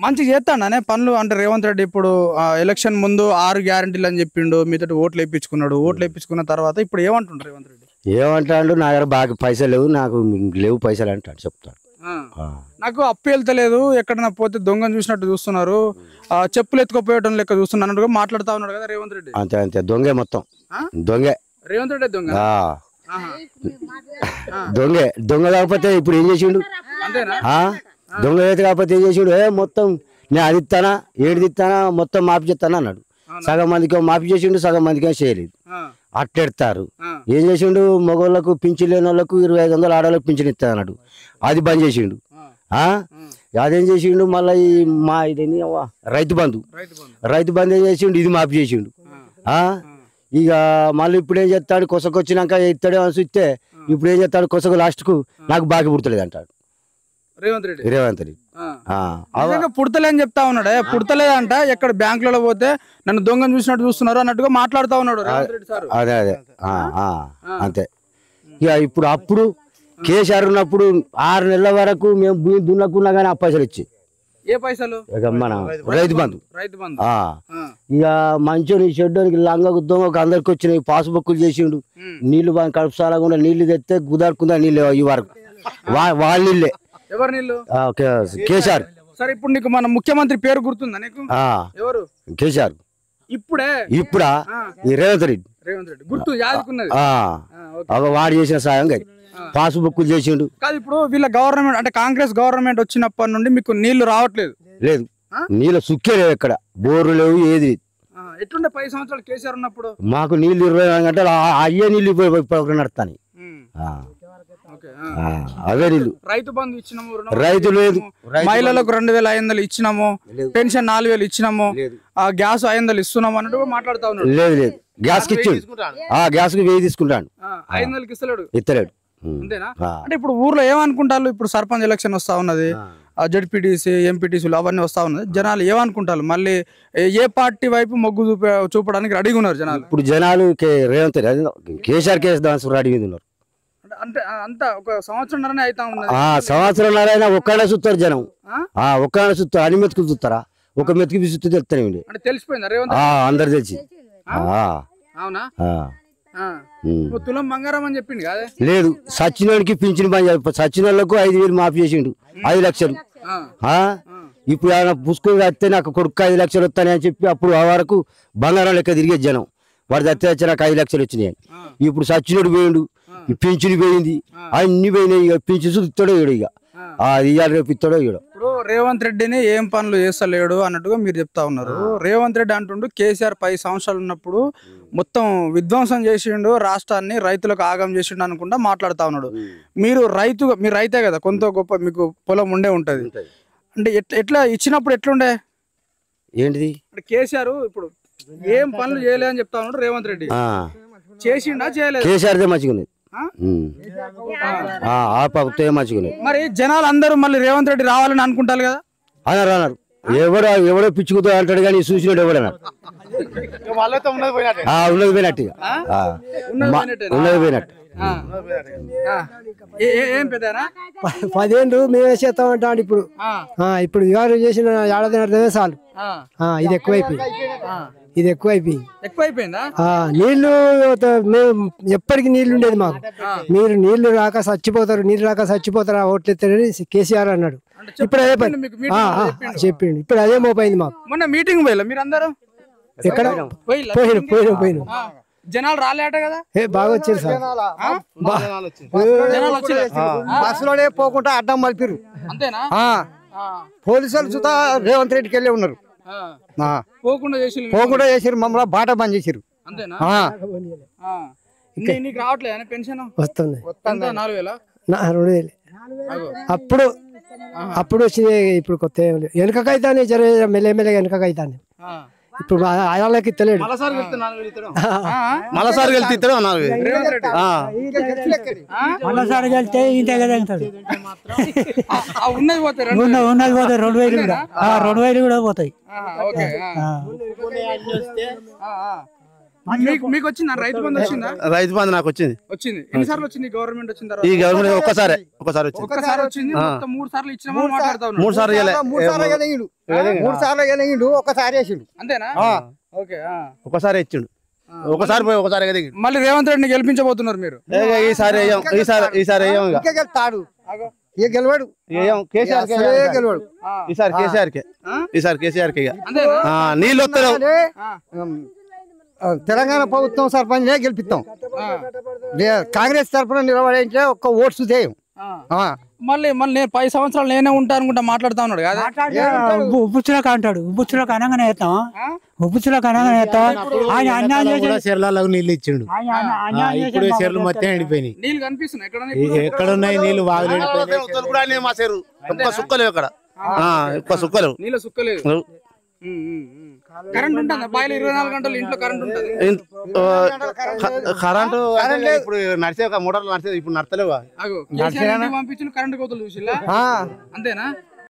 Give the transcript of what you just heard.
మంచిగా చేస్తాడనే పనులు అంటే రేవంత్ రెడ్డి ఇప్పుడు ఎలక్షన్ ముందు 6 గ్యారెంటీలు అని చెప్పిండు, మీతో ఓట్లు వేయించుకున్నాడు. ఓట్లు వేయించుకున్న తర్వాత ఇప్పుడు ఏమంటుండ్రు రేవంత్ రెడ్డి? ఏమంటాడు, నా దగ్గర బాగా పైసలు లేవు, నాకు లేవు పైసలు అంటాడు, చెప్తాడు. నాకు అప్పు వెళ్తలేదు, ఎక్కడన్నా పోతే దొంగను చూసినట్టు చూస్తున్నారు, చెప్పులు ఎత్తుకోపోయటం లెక్క చూస్తున్నట్టుగా మాట్లాడుతా ఉన్నాడు కదా రేవంత్ రెడ్డి. అంతే అంతే, దొంగే మొత్తం, దొంగే రేవంత్ రెడ్డి దొంగ. దొంగే, దొంగ కాకపోతే ఇప్పుడు ఏం చేసిండు? దొంగ అయితే కాకపోతే ఏం చేసిండు? మొత్తం నేను అది ఇస్తానా, ఏడు ఇస్తానా, మొత్తం మాఫీ చేస్తాను అన్నాడు. సగం మందికి మాఫీ చేసిండు, సగం మందికి చేయలేదు. అట్టెడతారు. ఏం చేసిండు? మగవాళ్ళకు పింఛన్ లేని వాళ్ళకు 2500 ఆడవాళ్ళకు పింఛన్ ఇస్తా అన్నాడు, అది బంద్ చేసిండు. అదేం చేసిండు? మళ్ళీ మా ఇదేంటి రైతు బంధు, రైతు బంధు ఏం చేసిండు? ఇది మాఫీ చేసిండు. ఇక మళ్ళీ ఇప్పుడు ఏం చేస్తాడు? కొసకొచ్చినాక ఇస్తాడే అని చూస్తే ఇప్పుడు ఏం చేస్తాడు? కొసకు లాస్ట్కు నాకు బాగా పుడతలేదు అంటాడు రేవంత్ రెడ్డి. పుడతలే అని చెప్తా ఉన్నాడు. పుడతలేదంట, ఎక్కడ బ్యాంకులలో పోతే నన్ను దొంగను చూసినట్టు చూస్తున్నారు అన్నట్టుగా మాట్లాడుతా ఉన్నాడు రేవంత్ రెడ్డి సార్. అదే అదే అంతే. ఇక ఇప్పుడు అప్పుడు కేసీఆర్ ఉన్నప్పుడు 6 నెలల వరకు మేము భూమి దున్నకున్నా కానీ ఆ పైసలు ఇచ్చి ఏ పైసలు మన రైతు బంధు. ఇక మంచోని చెడ్డోనికి లంగకు దొంగకు అందరికి వచ్చినాయి, పాస్బుక్లు చేసిండు. నీళ్లు కడుపుసాలకుండా నీళ్లు తెస్తే గుదాడుకుందా నీళ్ళు ఈ వరకు వాళ్ళ నీళ్ళే. ఎవరు నీళ్ళు? కేసీఆర్. సరే ఇప్పుడు నీకు మన ముఖ్యమంత్రి పేరు గుర్తుందా నీకు? ఎవరు? కేసీఆర్. ఇప్పుడా రేవంత్ రెడ్డి. రేవంత్ రెడ్డి గుర్తు యాదుకున్నది. వాడు చేసిన సాయం పాస్బుక్లు చేసిండు. కాదు ఇప్పుడు వీళ్ళ గవర్నమెంట్ అంటే కాంగ్రెస్ గవర్నమెంట్ వచ్చినప్పటి నుండి మీకు నీళ్లు రావట్లేదు? లేదు, నీళ్ళ సుక్కే లేవు, ఎక్కడ బోర్లు లేవు, ఏది. ఎట్లుండే 10 సంవత్సరాలు కేసీఆర్ ఉన్నప్పుడు? మాకు నీళ్లు 24 గంటలు అయ్యే నీళ్ళు నడుస్తాయి, అవే నీళ్ళు. రైతు బంధు ఇచ్చినాము, రైతు లేదు, మహిళలకు 2500 ఇచ్చినాము, పెన్షన్ 4000 ఇచ్చినాము, గ్యాస్ 500 ఇస్తున్నాము అన్నట్టు మాట్లాడుతా ఉన్నాడు. లేదు లేదు, గ్యాస్ కి ఇచ్చిండు, గ్యాస్ కి 1000 తీసుకుంటాడు, 500కి ఇస్తలేడు. అంతేనా? ఆ. అంటే ఇప్పుడు ఊర్లో ఏమనుకుంటారు? ఇప్పుడు సర్పంచ్ ఎలక్షన్ వస్తా ఉన్నది, జడ్పీటీసీ ఎంపీటీసీలు అవన్నీ వస్తా ఉన్నది. జనాలు ఏమనుకుంటారు? మళ్ళీ ఏ పార్టీ వైపు మొగ్గు చూపడానికి రెడీగా ఉన్నారు జనాలు? ఇప్పుడు జనాలు రేవంత్ కేసీఆర్ కేసు రెడీ ఉన్నారు. అంటే అంతా ఒక సంవత్సరంన్నరనే అవుతా ఉన్నది. సంవత్సరంన్నర అయినా ఒక్కడే చూస్తారు జనం, ఒక్కడే చూస్తారు. అన్ని మెతుకులు చూస్తారా? ఒక మెతుకు చూస్తే తెలుస్తానే అంటే తెలిసిపోయిందా రేవంత్? అందరు తెలిసి. అవునా? తులం బంగారం అని చెప్పిండు కదా? లేదు, సచ్చినోడికి పింఛన్ బంద్, సచ్చినోళ్ళకు 5000 మాఫీ చేసిండు, 5 లక్షలు. ఇప్పుడు ఆయన పుష్కలు వస్తే నాకు కొడుకు 5 లక్షలు వస్తాయి అని చెప్పి అప్పుడు ఆ వరకు బంగారం లెక్క తిరిగే జనం. వాడు తెస్తే వచ్చి నాకు 5 లక్షలు వచ్చినాయి. ఇప్పుడు సచ్చినోడు పోయిండు, పింఛను పోయింది, అన్ని పోయినాయి. ఇక పింఛన్ ఇస్తాడో ఇడు, ఇక ఇవాళ రేపు ఇస్తాడో ఇడు. ఇప్పుడు రేవంత్ రెడ్డిని ఏం పనులు చేస్తలేడు అన్నట్టుగా మీరు చెప్తా ఉన్నారు. రేవంత్ రెడ్డి అంటుండు కేసీఆర్ 10 సంవత్సరాలు ఉన్నప్పుడు మొత్తం విధ్వంసం చేసిండు, రాష్ట్రాన్ని రైతులకు ఆగం చేసిండు అనుకుంటా మాట్లాడుతా ఉన్నాడు. మీరు రైతే కదా, కొంత గొప్ప మీకు పొలం ఉండే ఉంటది. అంటే ఎట్లా ఇచ్చినప్పుడు ఎట్లుండే ఏంటిది? అంటే కేసీఆర్ ఇప్పుడు ఏం పనులు చేయలే అని చెప్తా ఉన్నాడు రేవంత్ రెడ్డి. చేసిండా చేయలేదు? కేసీఆర్ మంచిగా మరి జనాలు అందరూ మళ్ళీ రేవంత్ రెడ్డి రావాలని అనుకుంటారు కదా? అన్నారు. ఎవడో పిచ్చుకుతో అంటాడు కానీ చూసినాడు ఎవడన్నారు. ఉన్నది పోయినట్టు, ఉన్నది పోయినట్టు. ఏం పెద్దనా 10 ఏళ్ళు మేమే చేస్తామంటాడు. ఇప్పుడు వివాహం చేసిన 7.5 చాలు. ఇది ఎక్కువైపోయిందా? నీళ్లు మేము ఎప్పటికి నీళ్లు ఉండేది మాకు. మీరు నీళ్లు రాక చచ్చిపోతారా ఓట్లు ఎత్తారని కేసీఆర్ అన్నాడు. ఇప్పుడు అదే పని చెప్పిండు. ఇప్పుడు అదే మోపైంది మాకు. మొన్న మీటింగ్ పోయిలా మీరు అందరూ? ఎక్కడ పోయిన జనాలు రాలేట కదా? బాగా వచ్చారు సార్, బస్సులోనే పోకుండా అడ్డం మలిపిరు. అంతేనా? పోలీసులు చూతా రేవంత్ రెడ్డికి వెళ్ళి ఉన్నారు, పోకుండా చేసిరు, మమ్మల్ని బాట బంద్ చేసిరు. అంతేనా? నీకు రావట్లేదు పెన్షన్? వస్తుంది, 4000. అప్పుడు వచ్చింది, ఇప్పుడు కొత్త వెనకకైతానే జర మెల్లమెల్లగా వెనకకైతానే. ఇప్పుడు వాళ్ళకి తెలియదు. మళ్ళసారి వెళ్తే వెళ్తే ఇంతే కదా అంటాడు. ఉన్నది పోతాయి 2000 కూడా, 2000 కూడా పోతాయి. మీకు వచ్చిందా రైతు బంధు వచ్చిందా? రైతు బంధు నాకు వచ్చింది. వచ్చింది. ఎన్నిసార్లు వచ్చింది గవర్నమెంట్ వచ్చిన తర్వాత? ఈ గవర్నమెంట్ ఒక్కసారి వచ్చింది. ఒక్కసారి వచ్చింది. మొత్తం 3 సార్లు ఇచ్చినామని మాట్లాడుతా ఉన్నారు. 3 సార్లు ఇవ్వలే. 3 సార్లు గెలిగిండు, ఒకసారి వేసిండు. అంతేనా? ఓకే. ఒకసారి ఇచ్చిండు, ఒకసారి పోయి ఒకసారి ఎదిగిండు. మళ్ళీ రేవంత్ రెడ్డిని గెలిపించబోతున్నారు మీరు? ఈసారి ఈసారి గెలుతాడు, ఇక గెలవాడు, కేసీఆర్ గెలవాడు. ఈసారి కేసీఆర్ కి నీళ్ళు వస్తారు. తెలంగాణ ప్రభుత్వం సర్పంచ్ గెలిపిస్తాం. కాంగ్రెస్ తరఫున నిలబడించే ఒక్క ఓట్స్ చేయం. మళ్ళీ నేను 10 సంవత్సరాలు నేనే ఉంటా అనుకుంటా మాట్లాడుతా ఉన్నాడు కదా. ఉప్పుచులకు అంటాడు, ఉప్పుచులకు అనగానే వేస్తాం, ఉప్పుచులకు అనగానే వేస్తాం. ఆయన అన్యాయం చేసి చెర్లకు నీళ్ళు ఇచ్చిండు. ఇప్పుడు చెర్లు మొత్తం ఎండిపోయినాయి. నీళ్ళు కనిపిస్తున్నాయి ఎక్కడున్నాయి నీళ్లు బాగా మా చెరు ఒక్క సుక్కలేవు ఇక్కడ, ఒక్క సుక్కలేవు. నీళ్ళ సుక్కలేదు. కరెంట్ ఉంటుందా? బాయిలో 24 గంటలు ఇంట్లో కరెంట్ ఉంటుంది? కరెంటు ఇప్పుడు నడిచే మోటార్లు నడిచేది ఇప్పుడు నడతలేవు. పంపించిన కరెంట్ కోతలు చూసిల్లా? అంతేనా?